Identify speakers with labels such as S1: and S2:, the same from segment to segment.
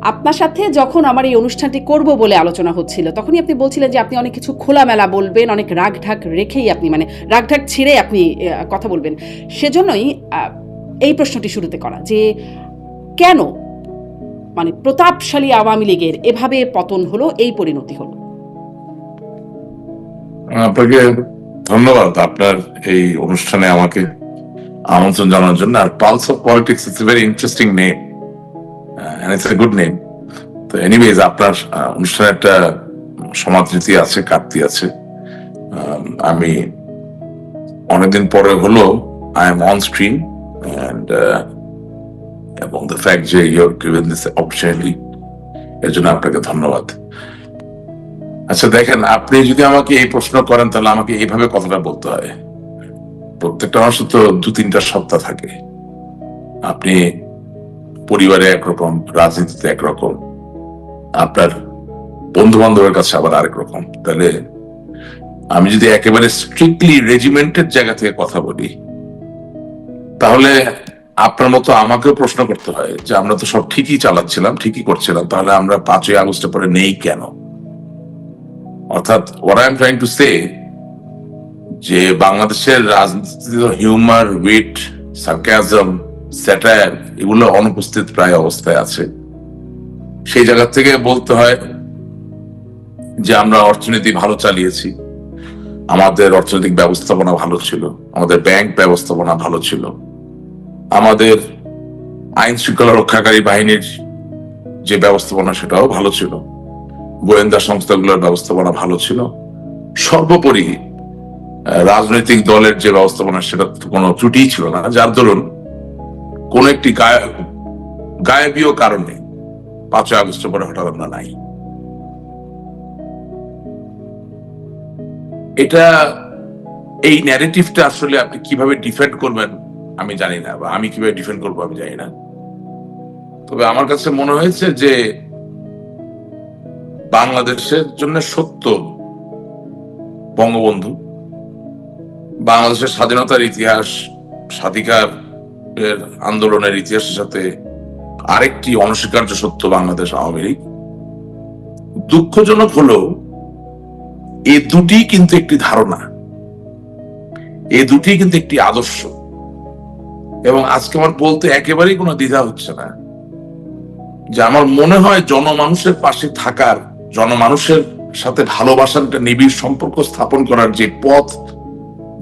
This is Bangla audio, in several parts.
S1: আপনার সাথে যখন আমার এই অনুষ্ঠানটি করব বলে আলোচনা হচ্ছিল, তখনই আপনি বলছিলেন যে আপনি অনেক কিছু খোলামেলা বলবেন, অনেক রাগঢাক রেখেই আপনি মানে রাগঢাক ছেড়ে আপনি কথা বলবেন। সেজন্যই এই প্রশ্নটি শুরুতে করা যে কেন মানে প্রতাপশালী আওয়ামী লীগের এভাবে পতন হলো, এই পরিণতি হলো।
S2: আপনাকে ধন্যবাদ আপনার এই অনুষ্ঠানে আমাকে আমন্ত্রণ জানানোর জন্য। আর pulse of politics it's a very interesting name and it's a good name. তো এনিওয়েজ আপনার অনুষ্ঠানে একটা সমাদৃতি আছে, কাটতি আছে। আমি অনেকদিন পরে হলো I am on screen and এবং দ্য ফ্যাক্ট যে you have given this opportunity, এর জন্য আপনাকে ধন্যবাদ। আচ্ছা দেখেন, আপনি যদি আমাকে এই প্রশ্ন করেন তাহলে আমাকে এইভাবে কথাটা বলতে হয়। প্রত্যেকটা মানুষের তো 2-3টা সত্তা থাকে। আপনি পরিবারে একরকম, রাজনীতিতে একরকম, আপনার বন্ধু বান্ধবের কাছে আবার আরেক রকম। তাহলে আমি যদি একেবারে স্ট্রিক্টলি রেজিমেন্টের জায়গা থেকে কথা বলি, তাহলে আপনার মতো আমাকেও প্রশ্ন করতে হয় যে আমরা তো সব ঠিকই চালাচ্ছিলাম, ঠিকই করছিলাম, তাহলে আমরা 5ই আগস্টের পরে নেই কেন? অর্থাৎ what I am trying to say, যে বাংলাদেশের রাজনীতিতে হিউমার, উইট, সার্কাজম, স্যাটায়ার এগুলো অনুপস্থিত প্রায় অবস্থায় আছে। সেই জায়গা থেকে বলতে হয় যে আমরা অর্থনীতি ভালো চালিয়েছি, আমাদের অর্থনৈতিক ব্যবস্থাপনা ভালো ছিল, আমাদের ব্যাংক ব্যবস্থাপনা ভালো ছিল, আমাদের আইন শৃঙ্খলা রক্ষাকারী বাহিনীর যে ব্যবস্থাপনা সেটাও ভালো ছিল, গোয়েন্দা সংস্থাগুলোর ব্যবস্থাপনা ভালো ছিল, সর্বোপরি রাজনৈতিক দলের যে ব্যবস্থাপনা সেটা কোনো ত্রুটি ছিল না, যার দরুন কোন একটি গায়েবীয় কারণে 5ই আগস্টের পরে হঠাৎ আমরা নাই। এটা এই ন্যারেটিভটা আসলে আপনি কিভাবে ডিফেন্ড করবেন আমি জানি না, বা আমি কিভাবে ডিফেন্ড করবো আমি জানি না। তবে আমার কাছে মনে হয়েছে যে বাংলাদেশের জন্য সত্য বঙ্গবন্ধু, বাংলাদেশের স্বাধীনতার ইতিহাস, স্বাধিকার আন্দোলনের ইতিহাসের সাথে আরেকটি অনস্বীকার্য সত্য বাংলাদেশ আওয়ামী লীগ। দুঃখজনক হলেও এই দুটি কিন্তু একটি ধারণা, এই দুটি কিন্তু একটি আদর্শ। এবং আজকে আমার বলতে একেবারেই কোনো দ্বিধা হচ্ছে না যে আমার মনে হয় জনমানুষের পাশে থাকার, জনমানুষের সাথে ভালোবাসার একটা নিবিড় সম্পর্ক স্থাপন করার যে পথ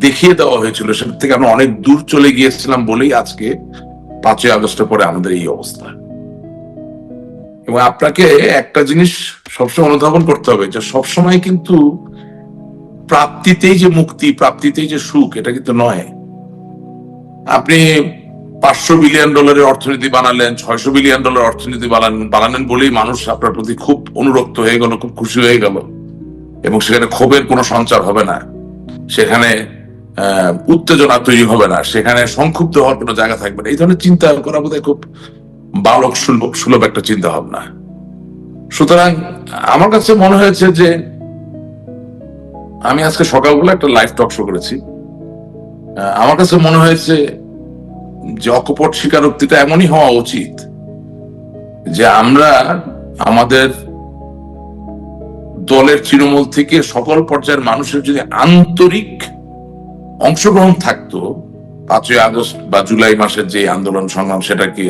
S2: দেখিয়ে দেওয়া হয়েছিল সেটা থেকে আমরা অনেক দূর চলে গিয়েছিলাম বলেই আজকে 5ই আগস্টের পরে আমাদের এই অবস্থা। এবং আপনাকে একটা জিনিস সবসময় অনুধাবন করতে হবে যে সবসময় কিন্তু প্রাপ্তিতেই যে মুক্তি, প্রাপ্তিতেই যে সুখ, এটা কিন্তু নয়। আপনি $500 বিলিয়ন অর্থনীতি বানালেন, $600 বিলিয়ন অর্থনীতি বানালেন বলেই মানুষ আপনার প্রতি খুব অনুরক্ত হয়ে গেল, খুব খুশি হয়ে গেল, এবং সেখানে ক্ষোভের কোনো সঞ্চার হবে না, সেখানে উত্তেজনা তৈরি হবে না, সেখানে সংক্ষুব্ধ হওয়ার কোনো জায়গা থাকবে না। এই ধরনের চিন্তা করা বোধহয় খুব বালক সুলভ একটা চিন্তা ভাবনা। সুতরাং আমার কাছে মনে হয়েছে যে আমি আজকে সকালবেলা একটা লাইভ টক শো করেছি, আমার কাছে মনে হয়েছে যে অকপট স্বীকারোক্তিটা এমনই হওয়া উচিত যে আমরা আমাদের দলের তৃণমূল থেকে সকল পর্যায়ের মানুষের যদি আন্তরিক অংশগ্রহণ থাকতো 5ই আগস্ট বা জুলাই মাসের যে আন্দোলন সংগ্রাম সেটাকে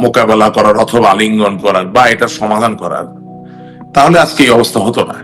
S2: মোকাবেলা করার অথবা আলিঙ্গন করার বা এটা সমাধান করার, তাহলে আজকে এই অবস্থা হতো না।